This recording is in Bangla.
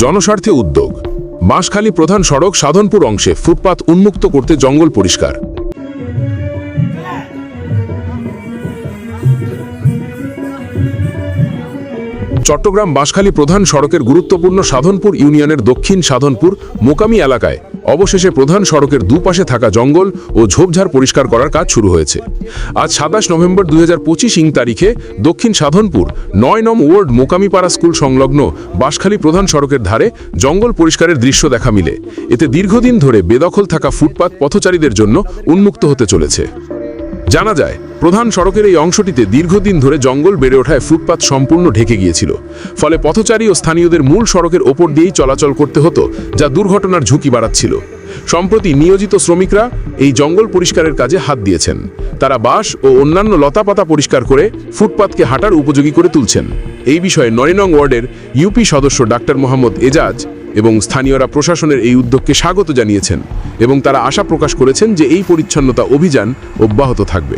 জনস্বার্থে উদ্যোগ। বাঁশখালী প্রধান সড়ক সাধনপুর অংশে ফুটপাত উন্মুক্ত করতে জঙ্গল পরিষ্কার। চট্টগ্রাম বাঁশখালী প্রধান সড়কের গুরুত্বপূর্ণ সাধনপুর ইউনিয়নের দক্ষিণ সাধনপুর মোকামি এলাকায় অবশেষে প্রধান সড়কের দুপাশে থাকা জঙ্গল ও ঝোপঝাড় পরিষ্কার করার কাজ শুরু হয়েছে। আজ ২৭ নভেম্বর ২০২৫ তারিখে দক্ষিণ সাধনপুর ৯ নং ওয়ার্ড মোকামিপাড়া স্কুল সংলগ্ন বাঁশখালী প্রধান সড়কের ধারে জঙ্গল পরিষ্কারের দৃশ্য দেখা মিলে। এতে দীর্ঘদিন ধরে বেদখল থাকা ফুটপাত পথচারীদের জন্য উন্মুক্ত হতে চলেছে। জানা যায়, প্রধান সড়কের এই অংশটিতে দীর্ঘদিন ধরে জঙ্গল বেড়ে ওঠায় ফুটপাত সম্পূর্ণ ঢেকে গিয়েছিল। ফলে পথচারী ও স্থানীয়দের মূল সড়কের ওপর দিয়েই চলাচল করতে হতো, যা দুর্ঘটনার ঝুঁকি বাড়াচ্ছিল। সম্প্রতি নিয়োজিত শ্রমিকরা এই জঙ্গল পরিষ্কারের কাজে হাত দিয়েছেন। তারা বাঁশ ও অন্যান্য লতাপাতা পরিষ্কার করে ফুটপাতকে হাঁটার উপযোগী করে তুলছেন। এই বিষয়ে ৯ নং ওয়ার্ডের ইউপি সদস্য ডাক্তার মোহাম্মদ এজাজ এবং স্থানীয়রা প্রশাসনের এই উদ্যোগকে স্বাগত জানিয়েছেন এবং তারা আশা প্রকাশ করেছেন যে এই পরিচ্ছন্নতা অভিযান অব্যাহত থাকবে।